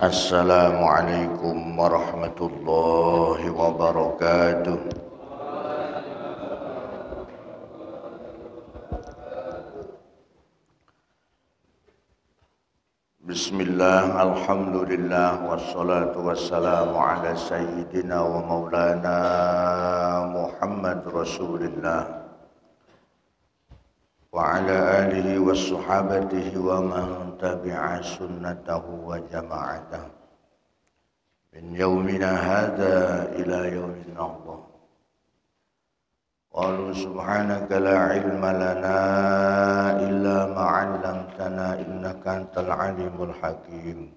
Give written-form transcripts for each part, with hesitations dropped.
Assalamualaikum warahmatullahi wabarakatuh. Bismillah, alhamdulillah, wassalatu wassalamu ala sayyidina wa maulana Muhammad Rasulillah wa ala alihi wa sahabatihi wa man tabi'a sunnatahu wa jama'atahu min yawmina hadha ila yawmin nahdah. Qalu subhanaka la ilma lana illa ma 'allamtana innaka antal alimul hakim.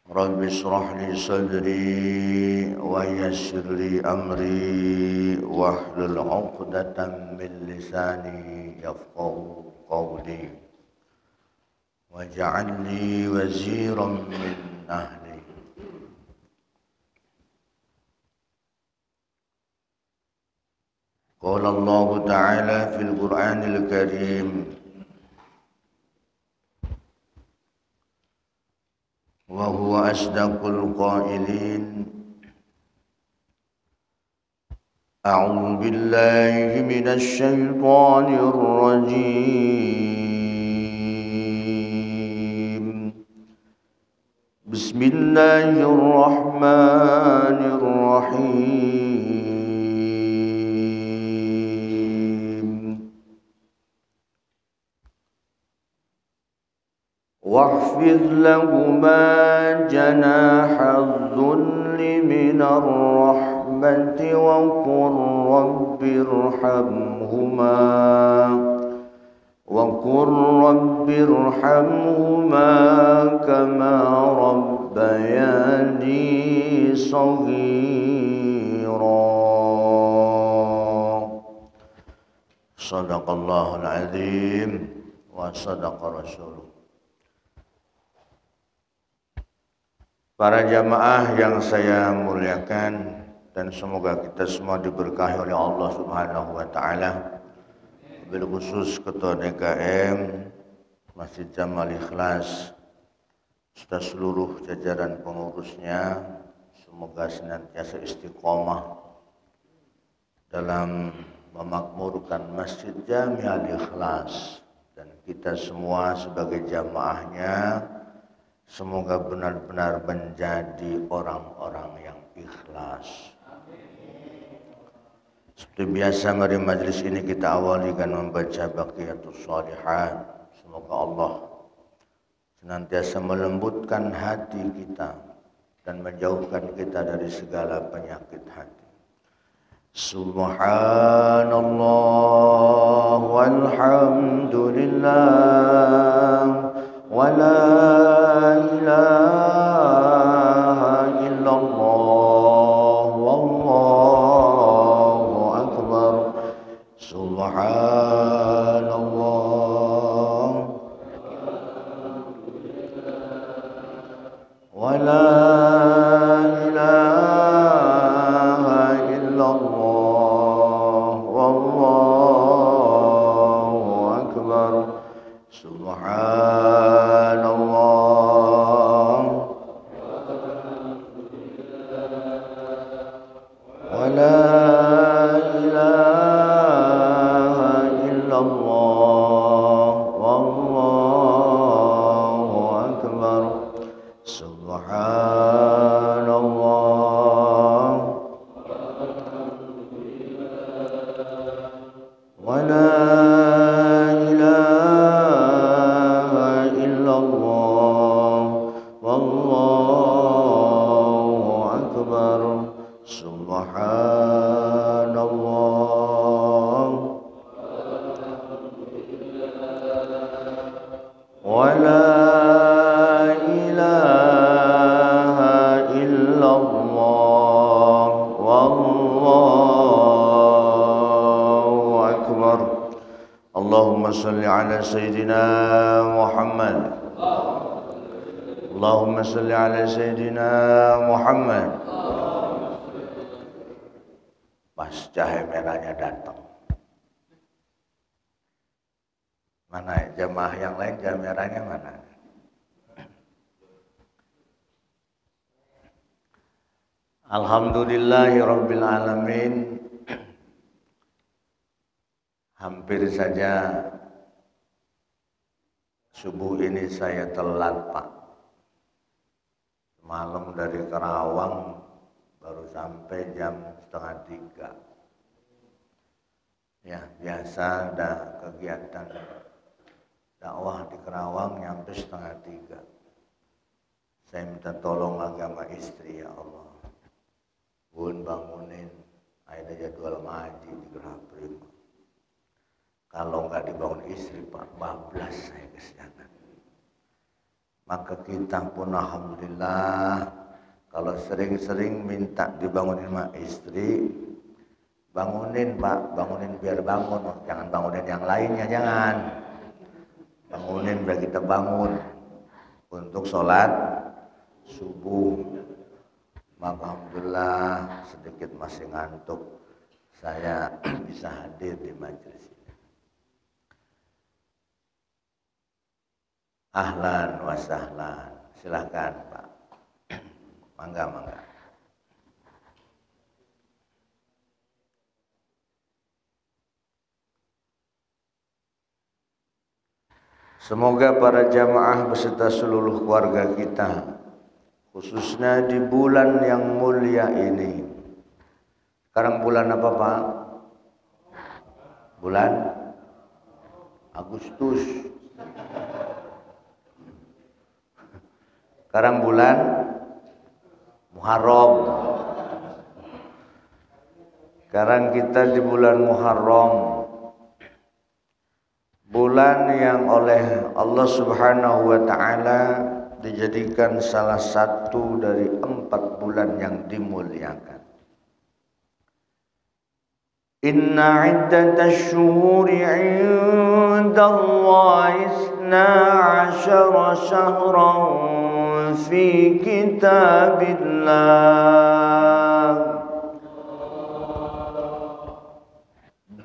Rabbi shrah li sadri wa yassir li amri wahlul 'uqdatam min lisani yafqahu qawli waj'al li waziran min ahli. Qala Allah Ta'ala fil Qur'anil Karim wa huwa asdaqul qailin. A'udzu billahi minasy syaithanir rajim. Bismillahirrahmanirrahim. واخفض لهما جناح الذل من الرحمة وقل رب ارحمهما كما ربياني صغيرا. صدق الله العظيم وصدق رسوله. Para jamaah yang saya muliakan dan semoga kita semua diberkahi oleh Allah Subhanahu wa taala. Bil khusus Ketua DKM Masjid Jamal Ikhlas serta seluruh jajaran pengurusnya, semoga senantiasa istiqomah dalam memakmurkan Masjid Jamal Ikhlas, dan kita semua sebagai jamaahnya semoga benar-benar menjadi orang-orang yang ikhlas. Seperti biasa, mari majlis ini kita awali dengan membaca Baqiyatus Shalihat. Semoga Allah senantiasa melembutkan hati kita dan menjauhkan kita dari segala penyakit hati. Subhanallah walhamdulillah ولا إله إلا الله والله أكبر. سبحان الله ولا إله إلا الله والله أكبر. سبحان الله ولا إله إلا الله والله أكبر. سبحان الله ولا إله ولا إله إلا الله والله أكبر. اللهم صل على سيدنا محمد. اللهم صل على سيدنا محمد. Pas cahaya merahnya datang. Mana jamaah yang lain cahaya merahnya mana? Alhamdulillahirabbil alamin. Hampir saja subuh ini saya telat, Pak. Malam dari Karawang baru sampai jam 2:30. Ya, biasa ada kegiatan dakwah di Karawang nyampe 2:30. Saya minta tolong agama istri, ya Allah. Bun bangunin, ada jadwal ngaji di Gerah Prima. Kalau nggak dibangun istri, Pak, bablas saya kesiangan. Maka kita pun alhamdulillah, kalau sering-sering minta dibangunin sama istri, bangunin, Pak, bangunin biar bangun, jangan bangunin yang lainnya, jangan. Bangunin biar kita bangun untuk sholat subuh. Maka alhamdulillah sedikit masih ngantuk, saya bisa hadir di majelis ini. Ahlan wa sahlan. Silahkan, Pak. Mangga. Semoga para jamaah beserta seluruh keluarga kita, khususnya di bulan yang mulia ini. Sekarang bulan apa, Pak? Bulan Agustus. Sekarang bulan Muharram. Sekarang kita di bulan Muharram. Bulan yang oleh Allah Subhanahu wa ta'ala dijadikan salah satu dari 4 bulan yang dimuliakan. Inna iddatash syuhuri 'indallahi 12 syahran fi kitabillah.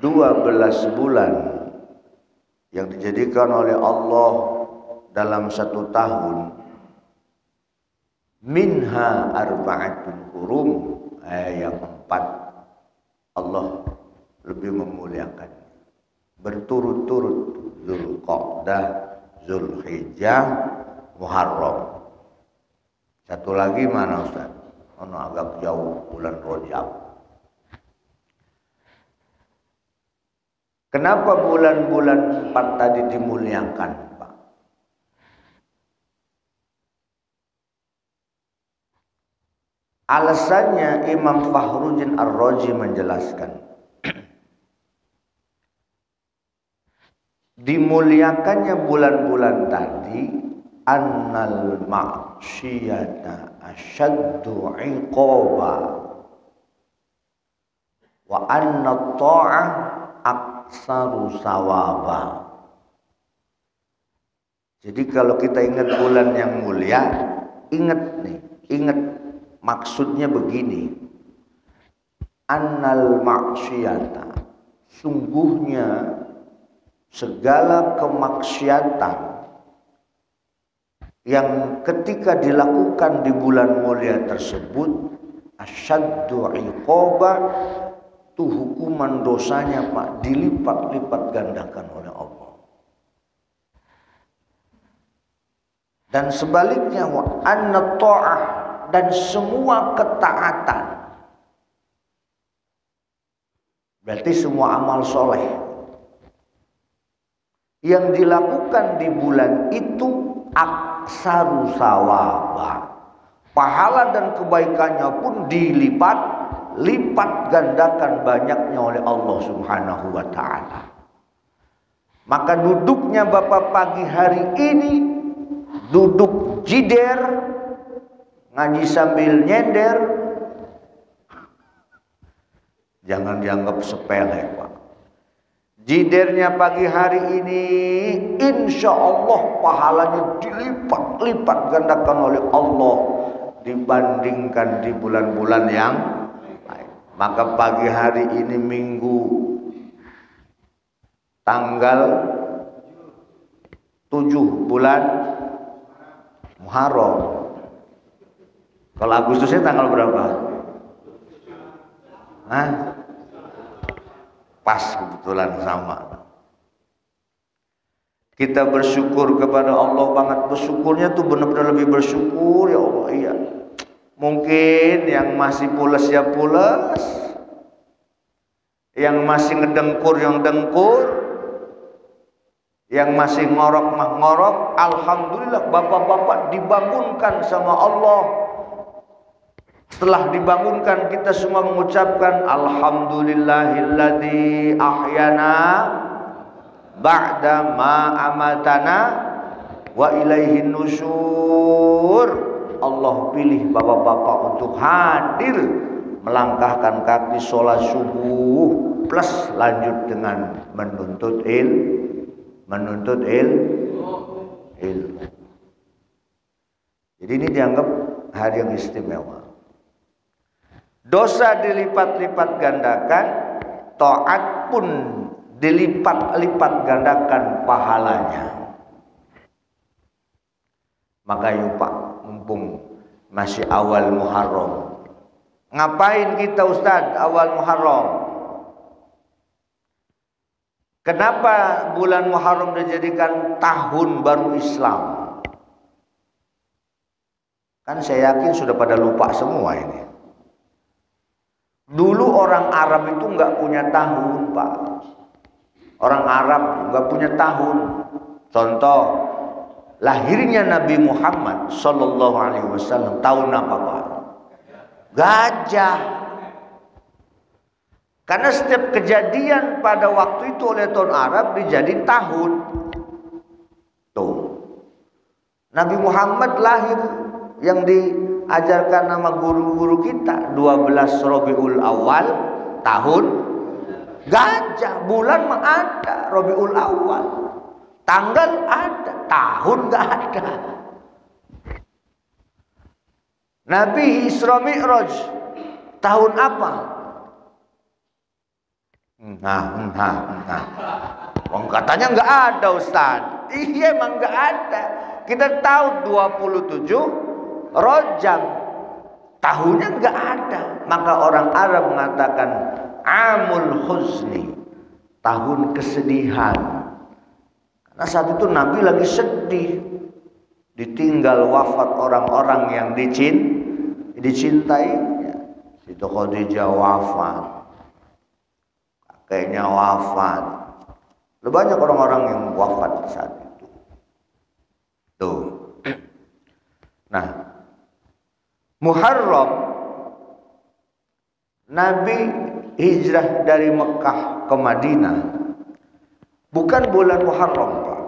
12 bulan yang dijadikan oleh Allah dalam 1 tahun. Minha arba'atun hurum, yang 4 Allah lebih memuliakan berturut-turut: Dzulqa'dah, Dzulhijjah, Muharram. Satu lagi mana, Ustaz? Agak jauh, bulan Rajab. Kenapa bulan-bulan 4 tadi dimuliakan, Pak? Alasannya Imam Fakhruddin Ar-Razi menjelaskan, dimuliakannya bulan-bulan tadi, annal ma'siyata asyaddu 'iqaba wa anna ta'ah aksaru sawaba. Jadi kalau kita ingat bulan yang mulia, ingat maksudnya begini. Annal ma'siyata, sungguhnya segala kemaksiatan yang ketika dilakukan di bulan mulia tersebut, asyaddu iqaba, itu hukuman dosanya, Pak, dilipat-lipat gandakan oleh Allah. Dan sebaliknya, wa anna ta'ah, dan semua ketaatan, berarti semua amal soleh yang dilakukan di bulan itu, aksaru sawaba, pahala dan kebaikannya pun dilipat-lipat gandakan banyaknya oleh Allah Subhanahu wa ta'ala. Maka duduknya Bapak pagi hari ini duduk jider, ngaji sambil nyender, jangan dianggap sepele Pak. Jidernya pagi hari ini insya Allah pahalanya dilipat-lipat gandakan oleh Allah dibandingkan di bulan-bulan yang lain. Maka pagi hari ini Minggu tanggal 7 bulan Muharram. Kalau Agustusnya tanggal berapa? Hah? Pas kebetulan sama. Kita bersyukur kepada Allah banget. Bersyukurnya tuh benar-benar lebih bersyukur ya Allah. Iya. Mungkin yang masih pules ya pules, yang masih ngedengkur yang dengkur, yang masih ngorok mah ngorok. Alhamdulillah bapak-bapak dibangunkan sama Allah. Setelah dibangunkan kita semua mengucapkan alhamdulillahilladzi ahyana ba'da ma amatana wa ilaihin nusyur. Allah pilih bapak-bapak untuk hadir melangkahkan kaki sholat subuh plus lanjut dengan menuntut ilmu. Jadi ini dianggap hari yang istimewa. Dosa dilipat-lipat gandakan, taat pun dilipat-lipat gandakan pahalanya. Maka yuk Pak, mumpung masih awal Muharram. Ngapain kita Ustadz awal Muharram? Kenapa bulan Muharram dijadikan tahun baru Islam? Kan saya yakin sudah pada lupa semua ini. Dulu orang Arab itu nggak punya tahun Pak. Orang Arab nggak punya tahun. Contoh, lahirnya Nabi Muhammad Sallallahu Alaihi Wasallam tahun apa Pak? Gajah. Karena setiap kejadian pada waktu itu oleh tahun Arab dijadiin tahun. Tuh, Nabi Muhammad lahir yang diajarkan nama guru-guru kita 12 Rabiul Awal tahun gajah. Bulan mah ada, Rabiul Awal. Tanggal ada, tahun nggak ada. Nabi Isra Mi'raj tahun apa? Wong katanya nggak ada Ustaz. Iya emang nggak ada. Kita tahu 27 Rajab, tahunnya nggak ada. Maka orang Arab mengatakan Amul Huzni, tahun kesedihan. Karena saat itu Nabi lagi sedih, ditinggal wafat orang-orang yang dicintainya. Siti Khadijah wafat, kakeknya wafat. Banyak orang-orang yang wafat saat itu. Tuh. Nah, Muharram, Nabi hijrah dari Mekah ke Madinah bukan bulan Muharram Pak.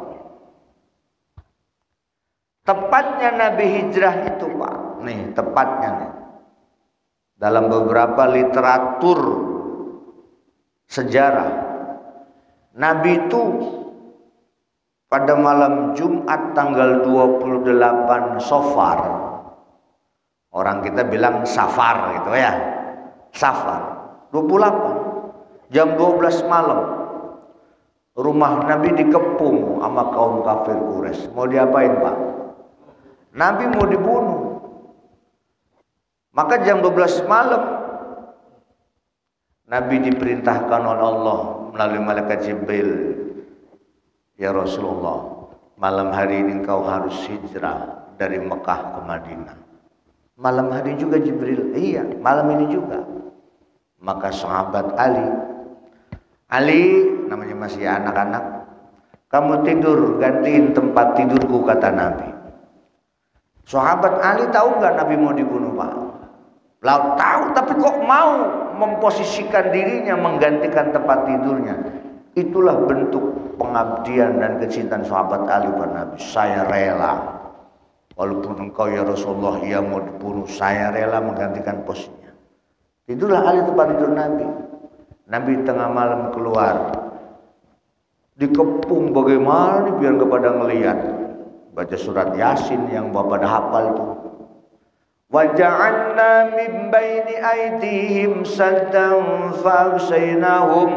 Tepatnya Nabi hijrah itu Pak, nih tepatnya nih, dalam beberapa literatur sejarah, Nabi itu pada malam Jumat tanggal 28 Safar, orang kita bilang Safar gitu ya, Safar 28 jam 12 malam, rumah Nabi dikepung sama kaum kafir Quraisy. Mau diapain Pak? Nabi mau dibunuh. Maka jam 12 malam Nabi diperintahkan oleh Allah melalui malaikat Jibril, ya Rasulullah, malam hari ini engkau harus hijrah dari Mekah ke Madinah. Malam hari juga Jibril, iya malam ini juga. Maka sahabat Ali namanya masih anak-anak, kamu tidur gantiin tempat tidurku, kata Nabi. Sahabat Ali tahu nggak Nabi mau dibunuh Pak? Lah tahu, tapi kok mau memposisikan dirinya menggantikan tempat tidurnya? Itulah bentuk pengabdian dan kecintaan sahabat Ali pada Nabi. Saya rela, walaupun engkau ya Rasulullah ia mau dibunuh, saya rela menggantikan posisinya. Itulah Ali tempat tidur Nabi. Nabi tengah malam keluar, dikepung bagaimana nih biar nggak pada ngelihat. Baca surat Yasin yang bapak pada hafal itu. Waja'alna min baini aydihim saddan fa'agsaynahum,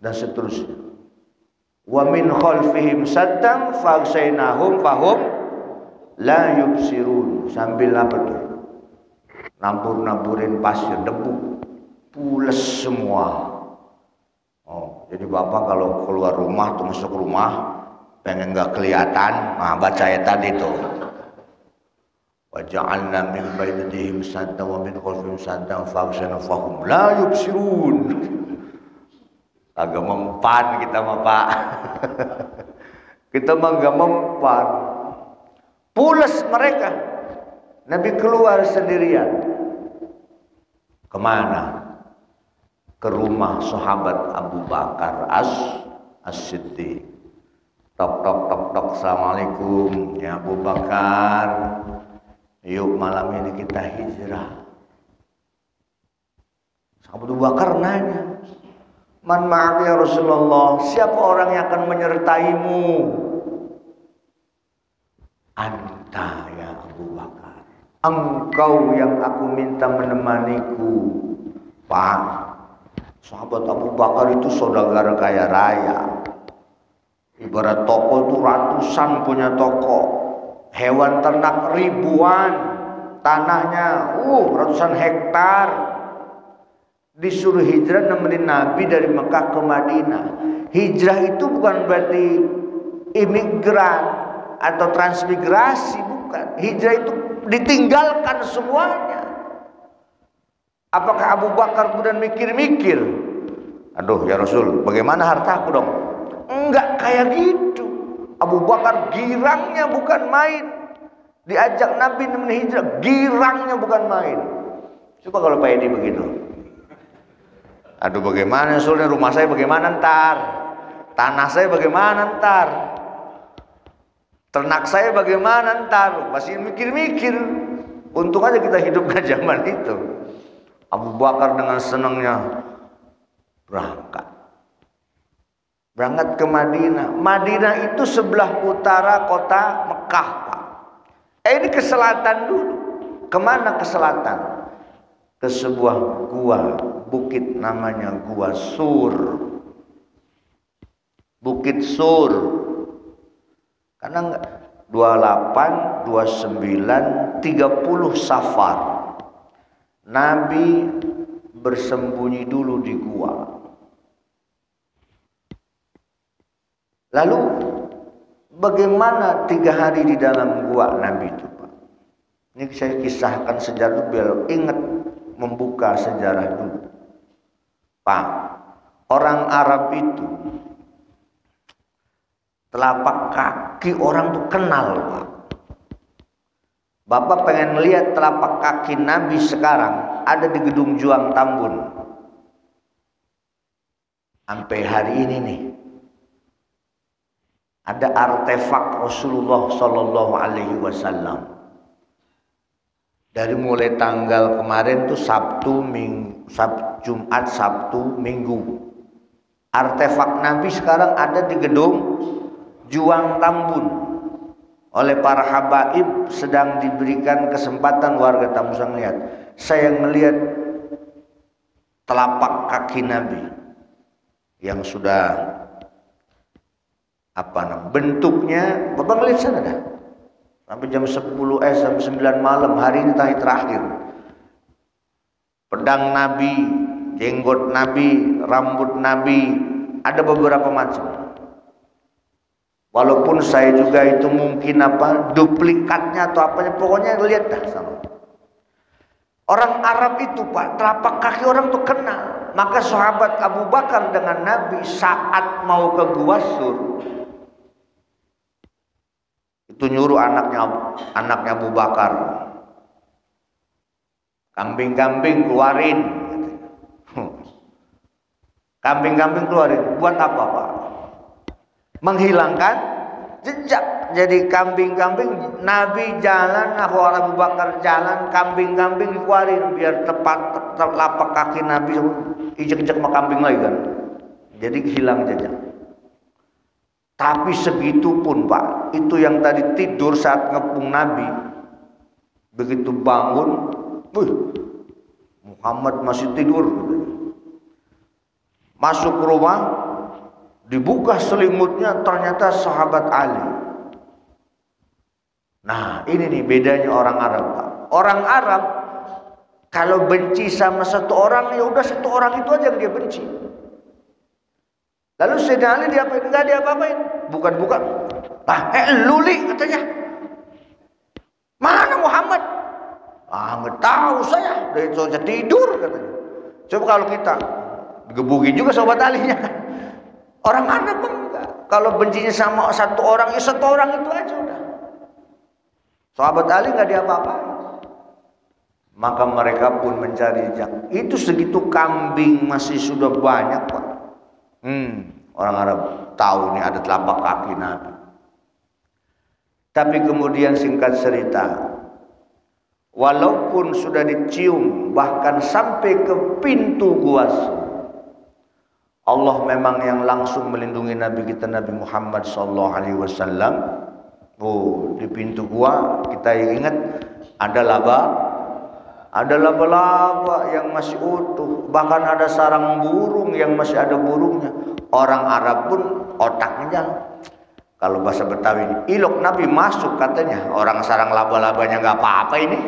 dan seterusnya. Wa min khalfihim saddan fa'agsaynahum fahum la yubsirun. Sambil apa tuh? Nabur-naburin pasir, debu, pules semua. Oh, jadi bapak kalau keluar rumah tuh masuk rumah pengen nggak kelihatan, nah baca ayat tadi tuh. Waja'alna min bainihim saddan wa min khalfihim saddan fa'agsaynahum fahum la yubsirun. Agak mempan kita mah Pak. Kita mah gak mempan. Pules mereka. Nabi keluar sendirian. Kemana? Ke rumah sahabat Abu Bakar As-Siddiq. Tok tok tok tok, assalamualaikum ya Abu Bakar. Yuk malam ini kita hijrah. Sahabat Abu Bakar nanya, man ma'aka ya Rasulullah, siapa orang yang akan menyertaimu? Anta ya Abu Bakar, engkau yang aku minta menemaniku. Pak, sahabat Abu Bakar itu saudagar kaya raya. Ibarat toko itu ratusan punya toko, hewan ternak ribuan, tanahnya ratusan hektar. Disuruh hijrah nemenin Nabi dari Mekah ke Madinah. Hijrah itu bukan berarti imigran atau transmigrasi, bukan. Hijrah itu ditinggalkan semuanya. Apakah Abu Bakar kemudian mikir-mikir, aduh ya Rasul, bagaimana hartaku dong? Enggak kayak gitu. Abu Bakar girangnya bukan main. Diajak Nabi nemenin hijrah, girangnya bukan main. Coba kalau Pak Edi begitu. Aduh bagaimana soalnya rumah saya bagaimana ntar, tanah saya bagaimana ntar, ternak saya bagaimana ntar, masih mikir-mikir. Untung aja kita hidup ke zaman itu. Abu Bakar dengan senangnya berangkat ke Madinah. Madinah itu sebelah utara kota Mekah Pak. Ini ke selatan dulu. Kemana ke selatan? Ke sebuah gua, bukit namanya Gua Sur. Bukit Sur. Karena 28, 29, 30 Safar. Nabi bersembunyi dulu di gua. Lalu bagaimana 3 hari di dalam gua Nabi itu Pak? Ini saya kisahkan sejarah biar ingat, membuka sejarah dulu. Pak, orang Arab itu telapak kaki orang tuh kenal Pak. Bapak pengen lihat telapak kaki Nabi sekarang ada di Gedung Juang Tambun. Sampai hari ini nih ada artefak Rasulullah Sallallahu Alaihi Wasallam. Dari mulai tanggal kemarin tuh Jumat, Sabtu, Minggu. Artefak Nabi sekarang ada di Gedung Juang Tambun. Oleh para habaib sedang diberikan kesempatan warga Tambun melihat. Saya melihat telapak kaki Nabi yang sudah bentuknya. Bapak ngelihat sana dah. Sampai jam 10 sampai 9 malam hari ini terakhir. Pedang Nabi, jenggot Nabi, rambut Nabi, ada beberapa macam. Walaupun saya juga itu mungkin duplikatnya atau apanya, pokoknya lihat dah sama. Orang Arab itu Pak, telapak kaki orang tuh kenal. Maka sahabat Abu Bakar dengan Nabi saat mau ke Gua Sur, itu nyuruh anaknya Abu Bakar, kambing-kambing keluarin. Kambing-kambing keluarin. Buat apa, Pak? Menghilangkan jejak. Jadi kambing-kambing Nabi jalan, Abu Bakar jalan, kambing-kambing dikeluarin biar tepat lapak kaki Nabi ijek-ijek sama kambing lagi kan. Jadi hilang jejak. Tapi segitu pun, Pak, itu yang tadi tidur saat ngepung Nabi, begitu bangun, Muhammad masih tidur. Masuk rumah, dibuka selimutnya, ternyata sahabat Ali. Nah, ini nih bedanya orang Arab, Pak. Orang Arab kalau benci sama satu orang, ya udah satu orang itu aja yang dia benci. Lalu Sayyidina Ali diapain? Enggak diapa-apain. Bukan. Luli katanya. Mana Muhammad? Nggak tahu saya. Dia saja tidur katanya. Coba kalau kita digebukin juga sahabat alinya. Orang Arab enggak. Kalau bencinya sama satu orang, ya satu orang itu aja udah. Sahabat Ali nggak diapa-apain. Maka mereka pun mencari jejak. Itu segitu kambing masih sudah banyak, Pak. Orang Arab tahu nih ada telapak kaki Nabi. Tapi kemudian singkat cerita, walaupun sudah dicium bahkan sampai ke pintu gua, Allah memang yang langsung melindungi Nabi kita Nabi Muhammad SAW. Di pintu gua kita ingat ada laba-laba yang masih utuh, bahkan ada sarang burung yang masih ada burungnya. Orang Arab pun otaknya jalan. Kalau bahasa Betawi, ilok Nabi masuk katanya. Orang sarang laba-labanya nggak apa-apa ini,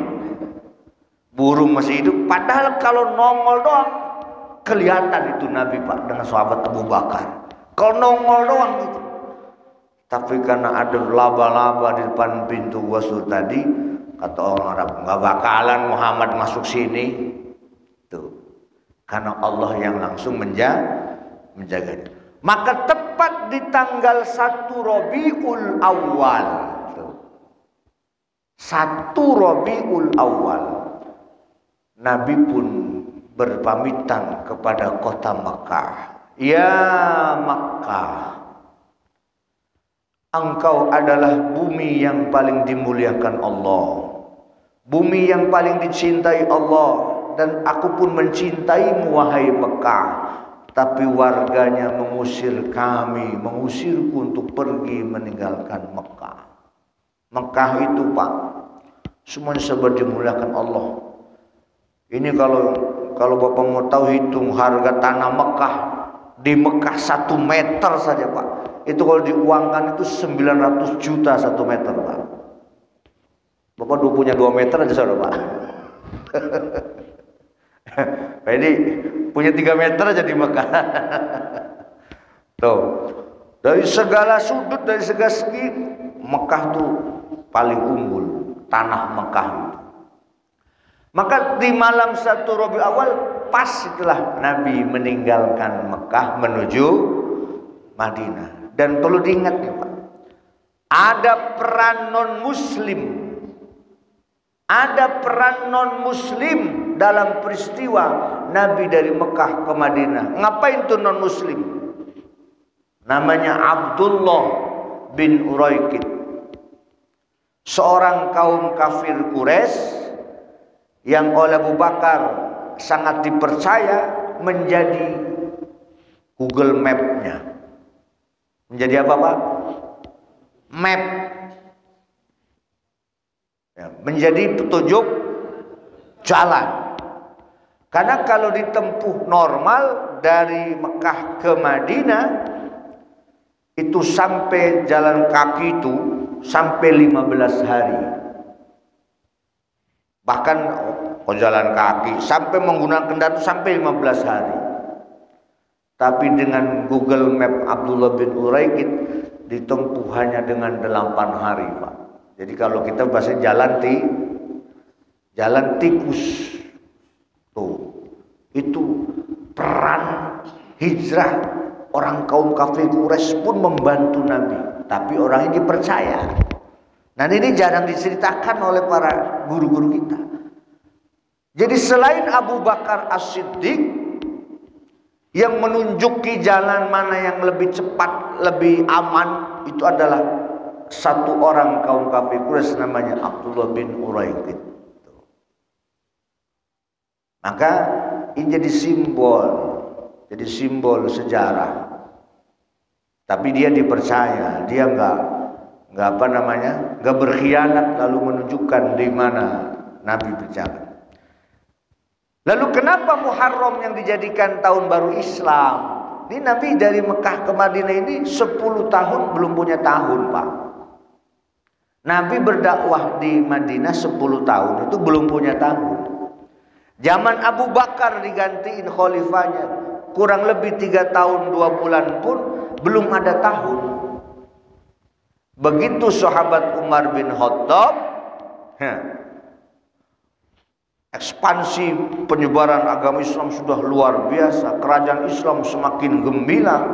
burung masih hidup. Padahal kalau nongol doang kelihatan itu Nabi, Pak, dengan sahabat Abu Bakar. Kalau nongol doang itu. Tapi karena ada laba-laba di depan pintu wasul tadi, kata orang Arab, nggak bakalan Muhammad masuk sini. Tuh, karena Allah yang langsung menjaganya. Maka tepat di tanggal 1 Rabiul Awal, 1 Rabiul Awal, Nabi pun berpamitan kepada kota Makkah. Ya Makkah, engkau adalah bumi yang paling dimuliakan Allah, bumi yang paling dicintai Allah, dan aku pun mencintaimu wahai Mekah. Tapi warganya mengusir kami, mengusirku untuk pergi meninggalkan Mekah. Mekah itu, Pak, semuanya sebab dimuliakan Allah. Ini kalau Bapak mau tahu, hitung harga tanah Mekah. Di Mekah 1 meter saja, Pak, itu kalau diuangkan itu 900 juta 1 meter, Pak. Bapak punya 2 meter aja saudara, Pak. Jadi punya 3 meter aja di Mekah. Tuh, dari segala sudut, dari segala segi, Mekah tuh paling unggul, tanah Mekah itu. Maka di malam 1 Rabiul Awal, pas setelah Nabi meninggalkan Mekah menuju Madinah. Dan perlu diingat nih, Pak, ada peran non-muslim. Ada peran non-muslim dalam peristiwa Nabi dari Mekah ke Madinah. Ngapain tuh non-muslim? Namanya Abdullah bin Uraikid, seorang kaum kafir Quraisy yang oleh Abu Bakar sangat dipercaya menjadi Google Map-nya. Menjadi apa, Pak? Map. Ya, menjadi petunjuk jalan. Karena kalau ditempuh normal dari Mekah ke Madinah, itu sampai jalan kaki itu sampai 15 hari. Bahkan jalan kaki sampai menggunakan kendaraan sampai 15 hari. Tapi dengan Google Map Abdullah bin Uraikid ditempuh hanya dengan 8 hari, Pak. Jadi kalau kita bahasa jalan tikus. Tuh, itu peran hijrah orang kaum kafir Quraisy pun membantu Nabi, tapi orang ini percaya. Nah, ini jarang diceritakan oleh para guru-guru kita. Jadi selain Abu Bakar As-Siddiq Yang menunjuki jalan mana yang lebih cepat, lebih aman, itu adalah satu orang kaum kafir Quraisy namanya Abdullah bin Uraiqid. Maka ini jadi simbol sejarah. Tapi dia dipercaya, dia nggak berkhianat lalu menunjukkan di mana Nabi berjalan. Lalu kenapa Muharram yang dijadikan tahun baru Islam? Ini Nabi dari Mekah ke Madinah ini 10 tahun belum punya tahun, Pak. Nabi berdakwah di Madinah 10 tahun itu belum punya tahun. Zaman Abu Bakar digantiin khalifahnya, kurang lebih 3 tahun 2 bulan pun belum ada tahun. Begitu sahabat Umar bin Khattab, ekspansi penyebaran agama Islam sudah luar biasa, kerajaan Islam semakin gemilang.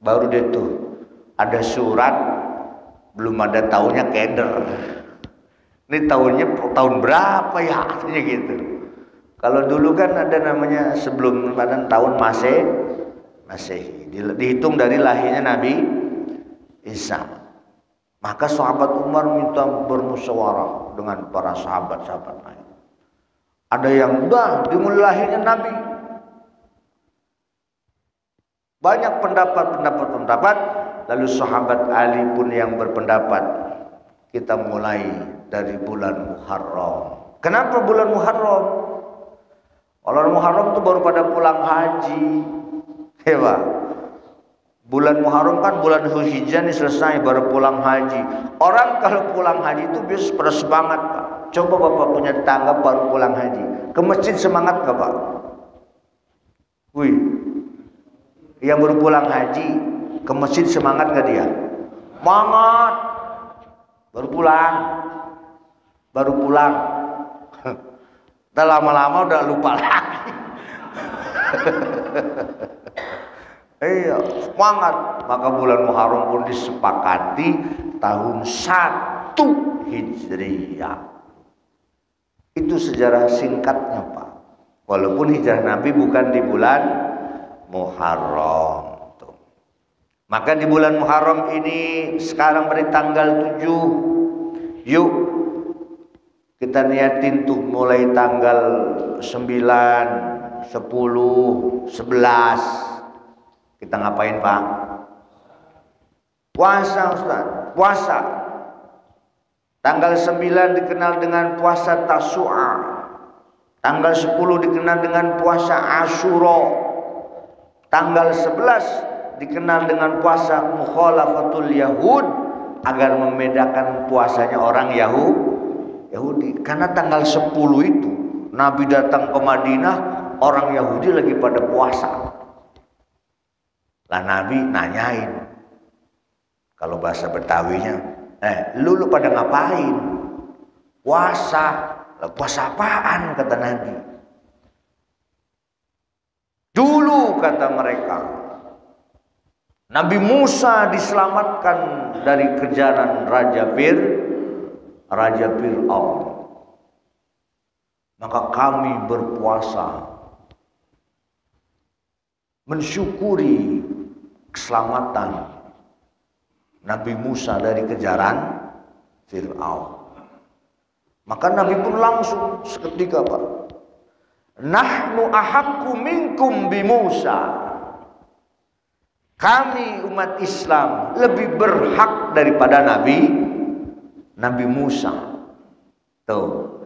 Baru deh tuh ada surat, belum ada tahunnya keder. Ini tahun berapa ya artinya gitu. Kalau dulu kan ada namanya sebelum tahun Masehi, dihitung dari lahirnya Nabi Isa. Maka sahabat Umar minta bermusyawarah dengan para sahabat-sahabat lain. Ada yang udah dimulai lahirnya Nabi. Banyak pendapat. Lalu sahabat Ali pun yang berpendapat kita mulai dari bulan Muharram. Kenapa bulan Muharram? Kalau Muharram itu baru pada pulang haji. Hebat. Bulan Muharram kan bulan Dzulhijjah ini selesai baru pulang haji. Orang kalau pulang haji itu biasa pada semangat, Pak. Coba Bapak punya tetangga baru pulang haji, ke masjid semangat gak, Pak? Wih, yang baru pulang haji ke masjid semangat gak dia? Semangat. Baru pulang. Udah lama-lama udah lupa lagi. Iya, semangat. Maka bulan Muharram pun disepakati tahun 1 Hijriah. Itu sejarah singkatnya, Pak. Walaupun hijrah Nabi bukan di bulan Muharram. Tuh. Maka di bulan Muharram ini sekarang pada tanggal 7. Yuk kita niatin tuh mulai tanggal 9, 10, 11. Kita ngapain, Pak? Puasa, Ustaz. Puasa. Tanggal 9 dikenal dengan puasa Tasu'a. Tanggal 10 dikenal dengan puasa Asyura. Tanggal 11 dikenal dengan puasa Mukhalafatul Yahud, agar membedakan puasanya orang Yahudi. Karena tanggal 10 itu Nabi datang ke Madinah, orang Yahudi lagi pada puasa. Lah Nabi nanyain, kalau bahasa Betawinya, lu pada ngapain? Puasa. Puasa apaan? Kata Nabi. Dulu kata mereka, Nabi Musa diselamatkan dari kejaran Raja Fir'aun. Maka kami berpuasa mensyukuri keselamatan Nabi Musa dari kejaran Fir'aun. Maka Nabi pun langsung seketika, Pak, nahnu ahaqqu minkum bi Musa. Kami umat Islam lebih berhak daripada Nabi Musa. Tuh.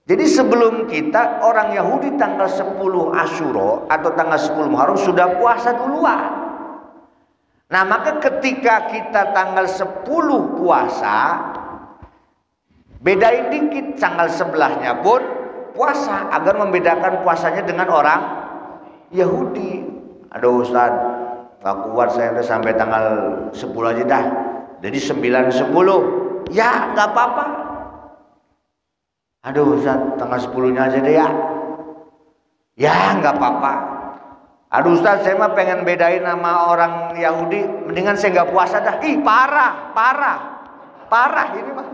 Jadi sebelum kita, orang Yahudi tanggal 10 Asyura atau tanggal 10 Muharram sudah puasa duluan. Nah, maka ketika kita tanggal 10 puasa, bedain dikit tanggal sebelahnya pun puasa, agar membedakan puasanya dengan orang Yahudi. Aduh Ustaz, gak kuat saya udah sampai tanggal 10 aja dah. Jadi 9, 10. Ya gak apa-apa. Aduh Ustaz, tanggal 10-nya aja deh ya. Ya gak apa-apa. Aduh Ustaz, saya mah pengen bedain sama orang Yahudi, mendingan saya nggak puasa dah. Ih, parah ini mah,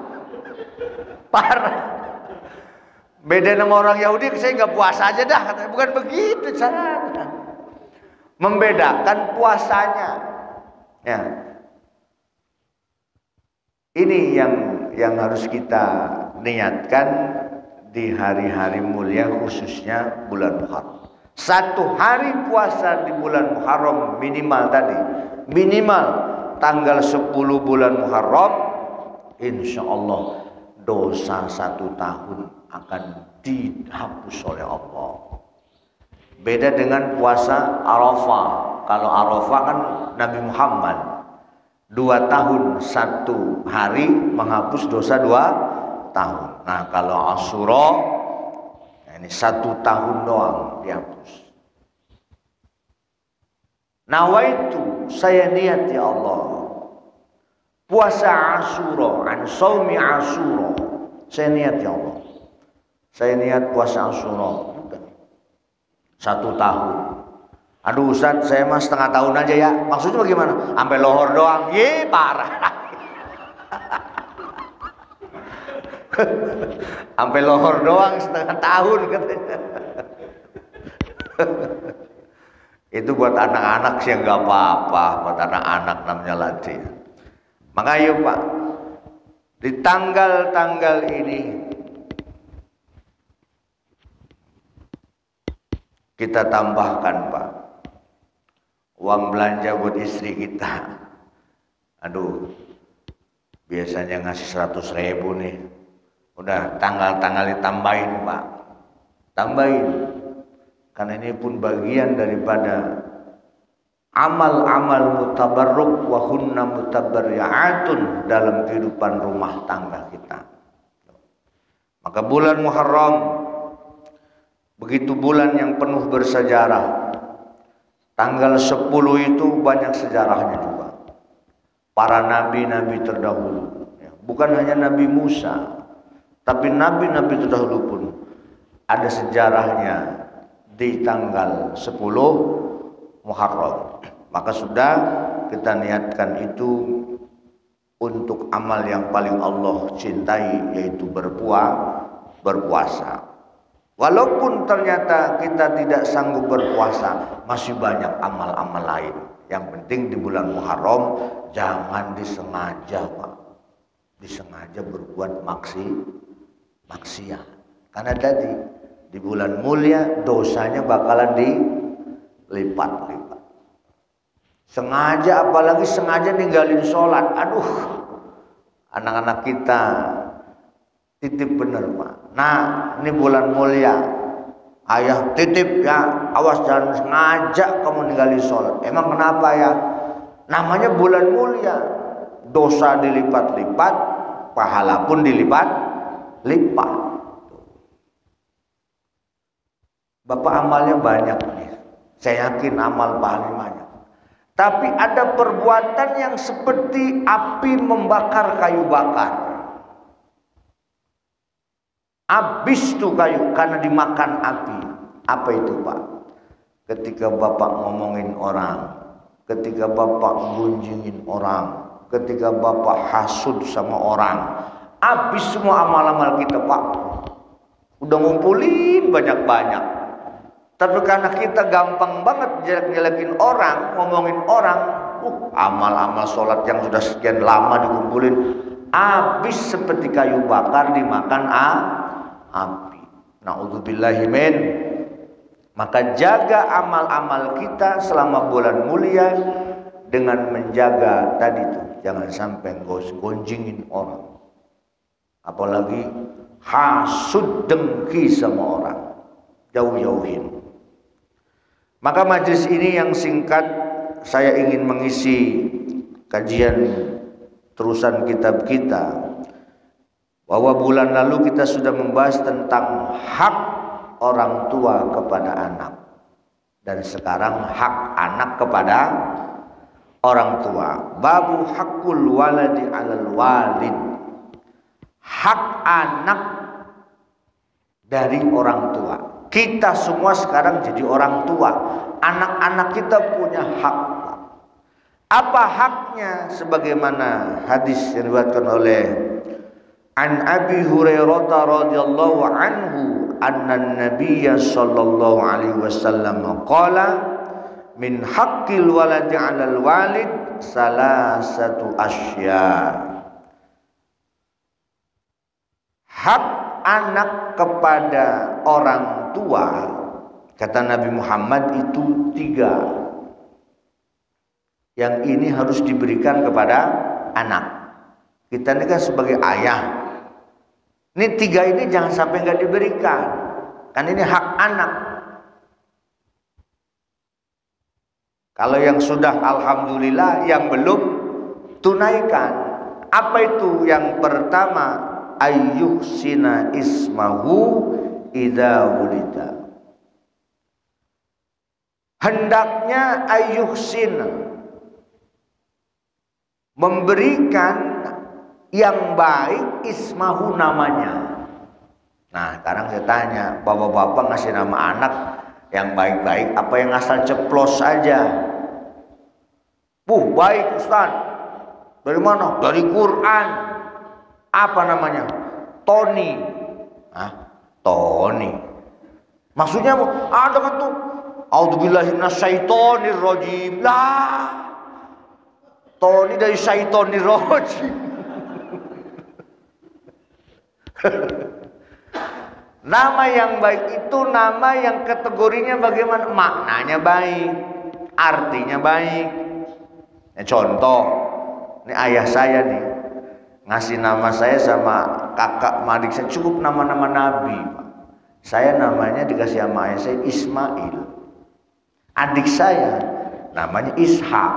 parah. Beda sama orang Yahudi, saya nggak puasa aja dah. Bukan begitu caranya. membedakan puasanya. Ya. Ini yang harus kita niatkan di hari-hari mulia, khususnya bulan Muharram. 1 hari puasa di bulan Muharram minimal tadi, minimal tanggal 10 bulan Muharram, insya Allah dosa 1 tahun akan dihapus oleh Allah. Beda dengan puasa Arafah. Kalau Arafah kan Nabi Muhammad 2 tahun 1 hari menghapus dosa 2 tahun. Nah kalau Asyura ini 1 tahun doang dihapus. Nawaitu, saya niat ya Allah, puasa Asyura, an shaumi Asyura. Saya niat ya Allah, saya niat puasa Asyura 1 tahun. Aduh Ustaz, saya mah setengah tahun aja ya. Maksudnya bagaimana? Sampai lohor doang. Ye, parah. Sampai lohor doang setengah tahun katanya. Itu buat anak-anak sih nggak apa-apa, buat anak-anak namanya latih. Maka yuk Pak, di tanggal-tanggal ini kita tambahkan Pak, uang belanja buat istri kita. Aduh, biasanya ngasih 100.000 nih. Udah tanggal-tanggal ditambahin Pak, tambahin. Karena ini pun bagian daripada amal-amal mutabarruk wa hunna mutabarri'atun dalam kehidupan rumah tangga kita. Maka bulan Muharram begitu bulan yang penuh bersejarah. Tanggal 10 itu banyak sejarahnya juga. Para nabi-nabi terdahulu, bukan hanya Nabi Musa, tapi nabi-nabi terdahulu pun ada sejarahnya di tanggal 10 Muharram. Maka sudah kita niatkan itu untuk amal yang paling Allah cintai, yaitu berpuasa. Walaupun ternyata kita tidak sanggup berpuasa, masih banyak amal-amal lain. Yang penting di bulan Muharram jangan disengaja Pak, disengaja berbuat maksiat. Karena tadi di bulan mulia dosanya bakalan dilipat-lipat. Sengaja, apalagi sengaja ninggalin sholat. Aduh, anak-anak kita titip bener Pak. Nah ini bulan mulia, ayah titip ya, awas jangan sengaja kamu ninggalin sholat. Emang kenapa ya? Namanya bulan mulia, dosa dilipat-lipat, pahala pun dilipat-lipat. Bapak amalnya banyak nih, saya yakin amal pahalanya banyak. Tapi ada perbuatan yang seperti api membakar kayu bakar. Habis tuh kayu karena dimakan api. Apa itu Pak? Ketika Bapak ngomongin orang, ketika Bapak gunjingin orang, ketika Bapak hasud sama orang, habis semua amal-amal kita Pak. Udah ngumpulin banyak-banyak. Tapi karena kita gampang banget jelek-jelekin orang, ngomongin orang, amal-amal sholat yang sudah sekian lama dikumpulin, habis seperti kayu bakar dimakan api. Na'udzubillahi min. Maka jaga amal-amal kita selama bulan mulia dengan menjaga tadi tuh, jangan sampai gonjingin orang, apalagi hasud dengki sama orang, jauh-jauhin. Maka majelis ini yang singkat, saya ingin mengisi kajian terusan kitab kita, bahwa bulan lalu kita sudah membahas tentang hak orang tua kepada anak, dan sekarang hak anak kepada orang tua. Babu hakul waladi alal walid, hak anak dari orang tua. Kita semua sekarang jadi orang tua, anak-anak kita punya hak. Apa haknya? Sebagaimana hadis yang diriwayatkan oleh An Abi Hurairah radhiyallahu anhu anna an-nabiy sallallahu alaihi wasallam qala min haqqil waladi 'alal walid salasatu asya. Hak anak kepada orang tua, kata Nabi Muhammad, itu 3. Yang ini harus diberikan kepada anak. Kita ini kan sebagai ayah, ini 3 ini jangan sampai nggak diberikan. Kan ini hak anak. Kalau yang sudah alhamdulillah, yang belum tunaikan. Apa itu? Yang pertama, ayyuhsina ismahu idza wulida. Hendaknya ayyuhsina, memberikan yang baik ismahu, namanya. Nah, sekarang saya tanya, bapak-bapak ngasih nama anak yang baik-baik apa yang asal ceplos aja? Baik Ustaz. Dari mana? Dari Quran. Apa namanya? Tony. Tony. Maksudnya ada kan tuh, a'udzubillahi minasyaitonirrajim. Lah. Tony dari syaitonirrajim. Nama yang baik itu nama yang kategorinya bagaimana? Maknanya baik, artinya baik. Contoh, ini ayah saya nih ngasih nama saya sama kakak adik saya, cukup nama-nama nabi. Saya namanya dikasih sama ayah saya Ismail. Adik saya namanya Ishak.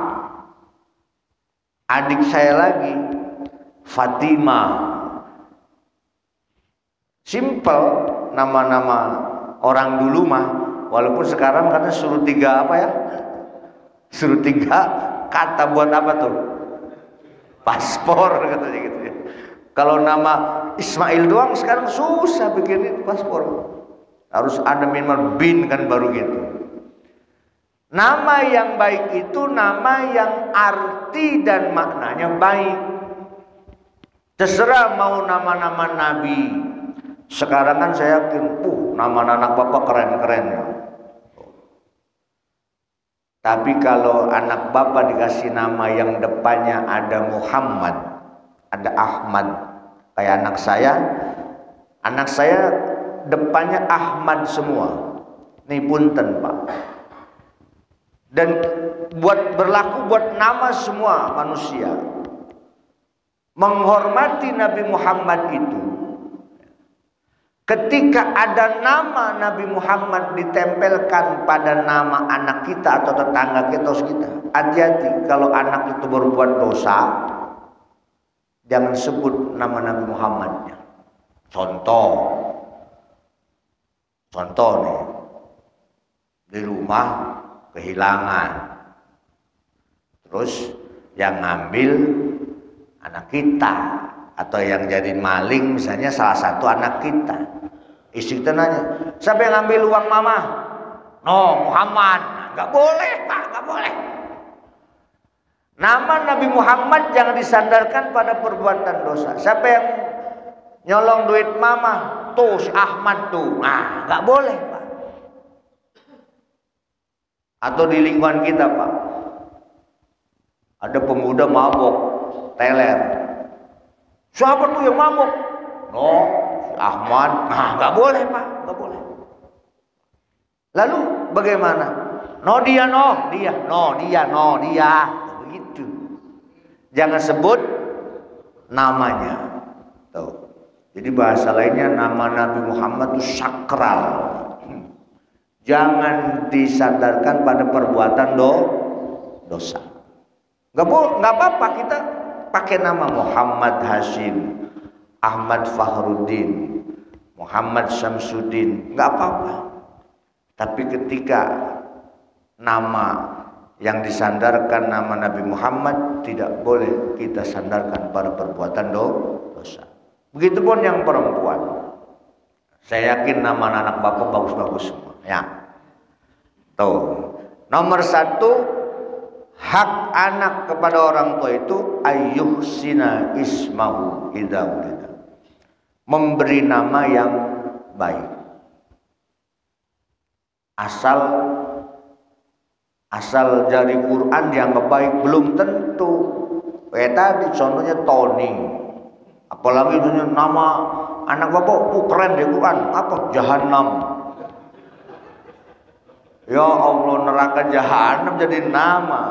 Adik saya lagi Fatimah. Simple nama-nama orang dulu mah, walaupun sekarang karena suruh 3 apa ya? Suruh 3 kata buat apa tuh? Paspor katanya gitu ya. Kalau nama Ismail doang sekarang susah bikin paspor. Harus ada minimal bin kan baru gitu. Nama yang baik itu nama yang arti dan maknanya baik. Terserah mau nama-nama nabi. Sekarang kan saya yakin, nama anak bapak keren-keren ya. Tapi kalau anak bapak dikasih nama yang depannya ada Muhammad, ada Ahmad, kayak anak saya depannya Ahmad semua. Nih punten Pak. Dan berlaku buat nama semua manusia. Menghormati Nabi Muhammad itu, ketika ada nama Nabi Muhammad ditempelkan pada nama anak kita atau tetangga kita, hati-hati kalau anak itu berbuat dosa, jangan sebut nama Nabi Muhammadnya. Contoh nih, di rumah kehilangan, terus yang ngambil anak kita, atau yang jadi maling misalnya salah satu anak kita. Istri kita nanya, siapa yang ngambil uang mama? No, Muhammad. Nggak boleh Pak, nggak boleh. Nama Nabi Muhammad jangan disandarkan pada perbuatan dosa. Siapa yang nyolong duit mama? Tuh si Ahmad tuh. Nah, nggak boleh Pak. Atau di lingkungan kita Pak, ada pemuda mabok, teler. Siapa tuh yang mabuk? No, si Ahmad. Nah, nggak boleh Pak, nggak boleh. Lalu bagaimana? No dia. Begitu. Jangan sebut namanya. Tuh. Jadi bahasa lainnya nama Nabi Muhammad itu sakral. Jangan disandarkan pada perbuatan dosa. Nggak apa-apa kita pakai nama Muhammad Hashim, Ahmad Fakhruddin, Muhammad Syamsuddin, nggak apa-apa. Tapi ketika nama yang disandarkan nama Nabi Muhammad, tidak boleh kita sandarkan pada perbuatan dosa. Begitupun yang perempuan. Saya yakin nama anak bapak bagus-bagus semua. Ya. Tuh. Nomor 1, hak anak kepada orang tua itu ayyuhsina ismahu idza wulida. Memberi nama yang baik. Asal Asal dari Quran dianggap baik belum tentu. Kayak tadi contohnya Tony. Apalagi nama anak bapak, keren di Quran. Apa? Jahannam. Ya Allah, neraka Jahannam jadi nama.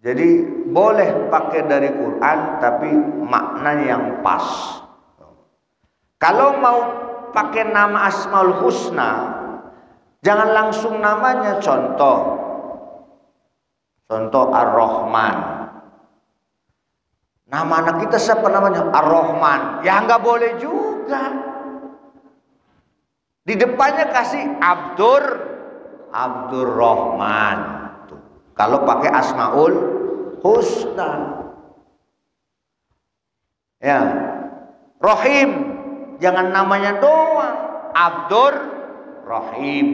Jadi boleh pakai dari Quran tapi maknanya yang pas. Kalau mau pakai nama Asmaul Husna, jangan langsung namanya. Contoh Ar-Rahman. Nama anak kita siapa namanya? Ar-Rahman. Ya nggak boleh juga. Di depannya kasih Abdurrahman. Tuh. Kalau pakai Asmaul Husna. Ya. Rahim. Jangan namanya doang. Abdurrahim.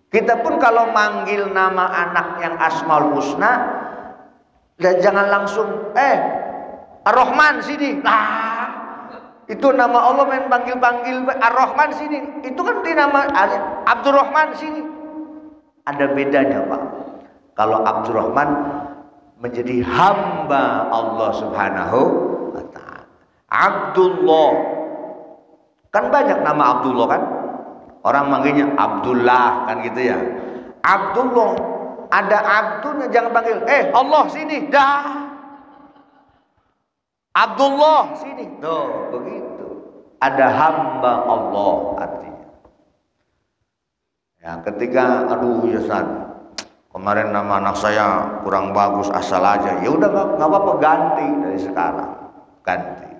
Kita pun kalau manggil nama anak yang Asmaul Husna, dan jangan langsung Ar-Rahman sini. Nah, itu nama Allah main panggil-panggil Ar-Rahman sini. Itu kan di nama Abdurrahman sini. Ada bedanya, Pak. Kalau Abdurrahman menjadi hamba Allah Subhanahu wa taala. Abdullah. Kan banyak nama Abdullah kan? Orang manggilnya Abdullah kan gitu ya. Abdullah, ada Abdulnya, jangan panggil Allah sini dah. Abdullah sini. Tuh, begitu. Ada hamba Allah artinya. Ya, ketika ya San, kemarin nama anak saya kurang bagus, asal aja. Ya udah enggak apa-apa, ganti dari sekarang. Ganti.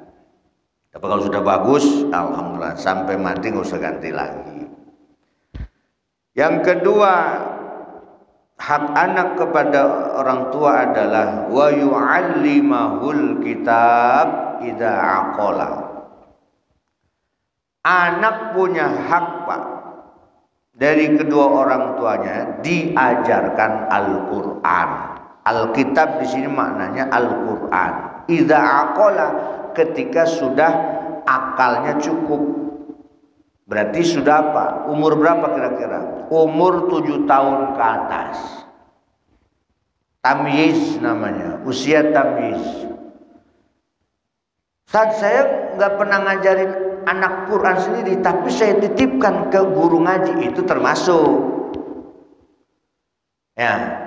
Tapi kalau sudah bagus, alhamdulillah, sampai mati nggak usah ganti lagi. Yang kedua, hak anak kepada orang tua adalah wa yu'allimahul kitab idza aqala. Anak punya hak, Pak, dari kedua orang tuanya diajarkan Al-Qur'an. Alkitab di sini maknanya Al-Qur'an. Idza aqala, ketika sudah akalnya cukup. Berarti sudah apa? Umur berapa kira-kira? Umur 7 tahun ke atas. Tamyiz namanya, usia tamyiz. Saat saya nggak pernah ngajarin anak Quran sendiri, tapi saya titipkan ke guru ngaji, itu termasuk. Ya,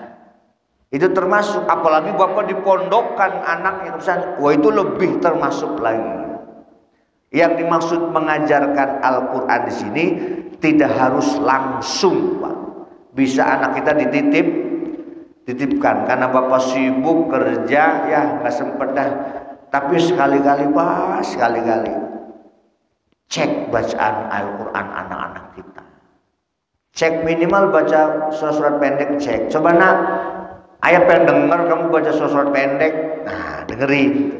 itu termasuk. Apalagi bapak dipondokkan anaknya, wah itu lebih termasuk lagi. Yang dimaksud mengajarkan Al-Quran di sini tidak harus langsung, Pak. Bisa anak kita dititipkan karena bapak sibuk kerja, ya nggak sempet dah. Tapi sekali-kali, Pak, sekali-kali cek bacaan Al-Quran anak-anak kita. Cek minimal baca surat-surat pendek, cek. Coba nak, ayah pengen dengar kamu baca surat-surat pendek. Nah, dengerin.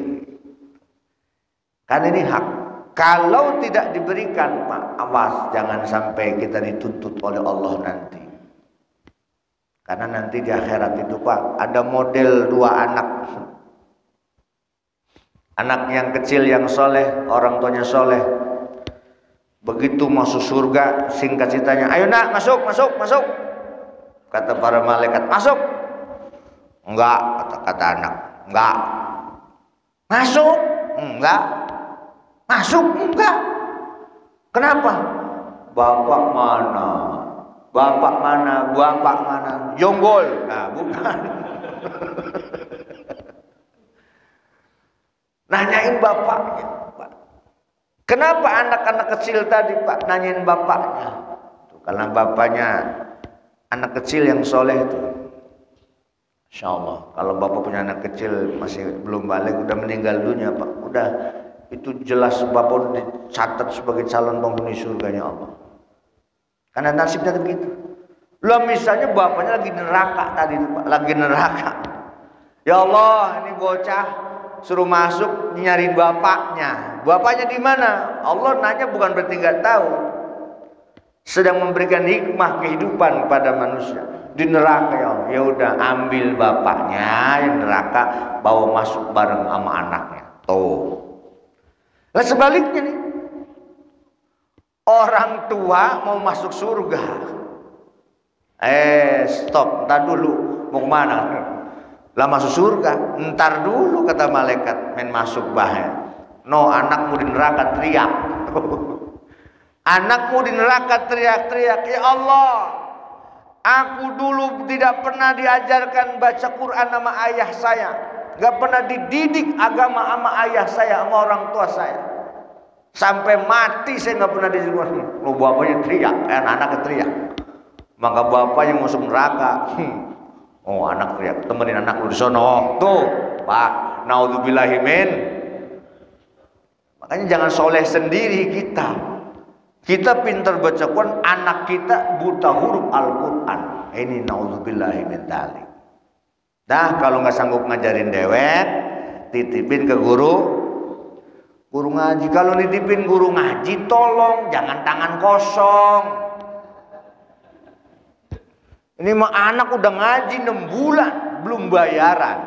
Kan ini hak. Kalau tidak diberikan, Pak, awas jangan sampai kita dituntut oleh Allah nanti. Karena nanti di akhirat itu, Pak, ada model 2 anak. Anak yang kecil yang soleh, orang tuanya soleh. Begitu masuk surga, singkat ceritanya, ayo nak, masuk. Kata para malaikat, masuk. Enggak, kata anak, enggak. Masuk? Enggak. Masuk? Enggak. Kenapa? Bapak mana? Jonggol. Nah, bukan. Nanyain bapaknya, Pak. Kenapa anak-anak kecil tadi, Pak, nanyain bapaknya? Karena bapaknya anak kecil yang soleh itu. Insya Allah, kalau bapak punya anak kecil masih belum balik, udah meninggal dunia, Pak, udah itu jelas bapak dicatat sebagai calon penghuni surganya Allah. Karena nasibnya begitu. Lah misalnya bapaknya lagi neraka tadi, Pak, lagi neraka. Ya Allah, ini bocah suruh masuk nyariin bapaknya. Bapaknya di mana? Allah nanya bukan berarti nggak tahu. Sedang memberikan hikmah kehidupan kepada manusia. Di neraka, ya Allah. Ya udah, ambil bapaknya yang neraka, bawa masuk bareng sama anaknya. Tuh. Lah sebaliknya nih, orang tua mau masuk surga, Stop, ntar dulu. Mau kemana? Lah masuk surga. Ntar dulu kata malaikat, main masuk bahaya. No, anakmu di neraka teriak. Anakmu di neraka teriak-teriak, ya Allah, aku dulu tidak pernah diajarkan baca Quran sama ayah saya, gak pernah dididik agama sama ayah saya, sama orang tua saya. Sampai mati saya gak pernah dididik. Lo bapaknya teriak, anaknya teriak. Maka bapaknya masuk neraka. Oh, anak teriak, temenin anak lu di sono. Tuh, Pak, naudzubillahi min. Makanya jangan soleh sendiri kita. Kita pintar baca Quran, anak kita buta huruf Al-Quran. Ini naudzubillahi min dzalik. Nah, kalau nggak sanggup ngajarin dewek, titipin ke guru ngaji. Kalau nitipin guru ngaji, tolong jangan tangan kosong. Ini mah anak udah ngaji 6 bulan belum bayaran.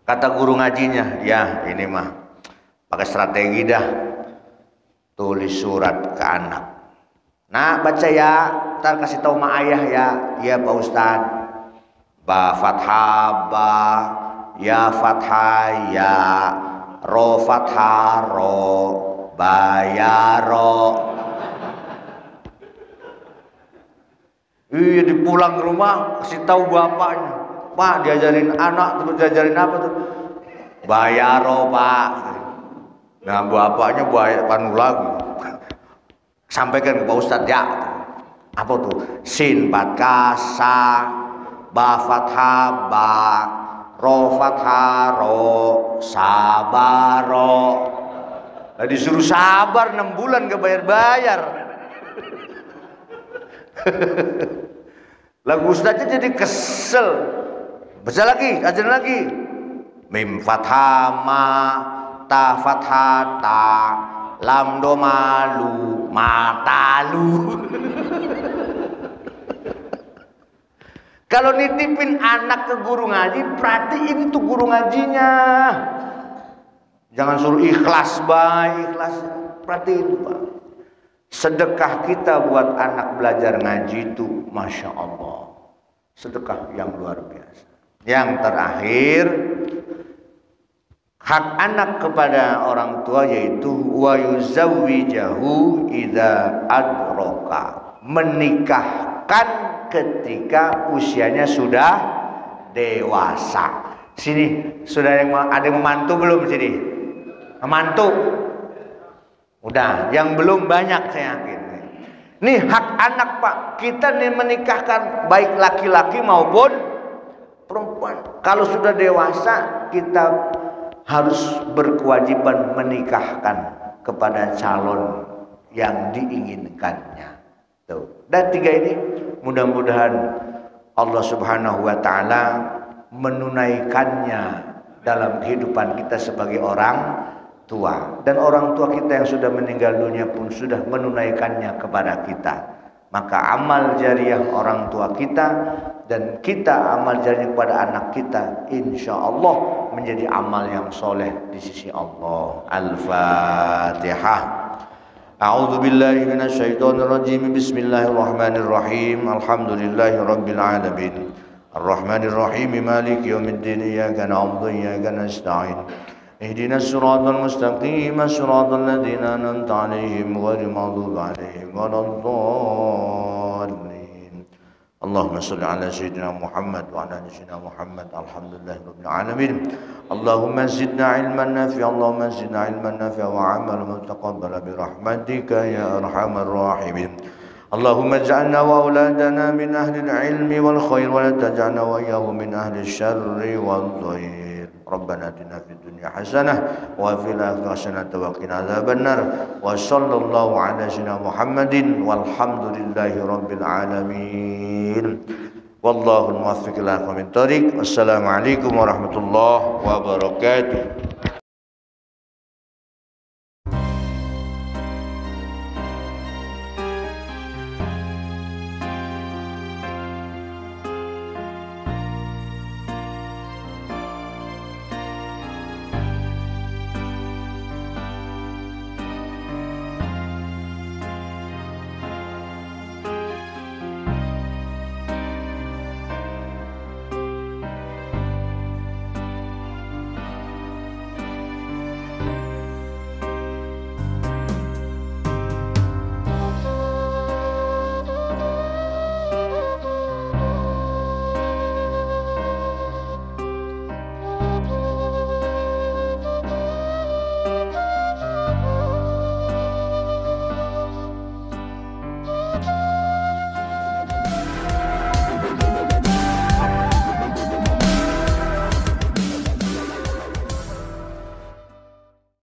Kata guru ngajinya, ya ini mah pakai strategi dah. Tulis surat ke anak. Nah, baca ya, ntar kasih tahu sama ayah ya. Ya Pak Ustad. Ba fathah ba, ya fathah ya, ro fathah ro, ba ya ro. Iya, di pulang rumah kasih tahu bapaknya. Pak, diajarin anak terus diajarin apa tuh? Bayaro Pak. Nah, bapaknya panu lagu. Sampaikan ke Pak Ustadz ya. Apa tuh? Sin fathah sa, ba fathah ba, ro fathah ro, sabaro. Nah, disuruh sabar 6 bulan gak bayar-bayar. Lagu Ustadznya jadi kesel. Baca lagi, ajarin lagi. Mim fathah ma, ta fathah ta, lam do malu, matalu. Kalau nitipin anak ke guru ngaji, perhatiin itu guru ngajinya. Jangan suruh ikhlas baik, ikhlas. Perhatiin Pak. Sedekah kita buat anak belajar ngaji itu, Masya Allah, sedekah yang luar biasa. Yang terakhir, hak anak kepada orang tua yaitu wa yuzawwijahu idza adroka, menikahkan ketika usianya sudah dewasa. Sini sudah ada yang memantu belum sini? Memantu? Udah, yang belum banyak saya yakin. Nih hak anak Pak, kita nih menikahkan baik laki-laki maupun perempuan. Kalau sudah dewasa kita harus berkewajiban menikahkan kepada calon yang diinginkannya. Tuh. Dan 3 ini mudah-mudahan Allah Subhanahu wa taala menunaikannya dalam kehidupan kita sebagai orang tua, dan orang tua kita yang sudah meninggal dunia pun sudah menunaikannya kepada kita. Maka amal jariah orang tua kita dan kita amal jariah kepada anak kita, insya Allah menjadi amal yang soleh di sisi Allah. Al-Fatihah. A'udzu billahi minasy syaithanir rajim. Bismillahirrahmanirrahim. Alhamdulillahi rabbil alamin. Arrahmanir rahim. Maliki yaumiddin. Iyyaka na'budu wa iyyaka nasta'in. اهدنا الصراط المستقيم صراط الذين أنعمت عليهم غير المغضوب عليهم ولا الضالين. اللهم صل على سيدنا محمد وعلى آل سيدنا محمد. الحمد لله رب العالمين. اللهم زدنا علما نافعا اللهم زدنا علما نافعا وعملا متقبلا برحمتك يا أرحم الراحمين. اللهم اجعلنا وأولادنا من أهل العلم والخير ولا تجعلنا وإياهم من أهل الشر والضير. ربنا آتنا في الدنيا حسنة وفي الآخرة حسنة وقنا عذاب النار. وصلى الله على سيدنا محمد والحمد لله رب العالمين. والله الموفق إلى أقوم الطريق. والسلام عليكم ورحمة الله وبركاته.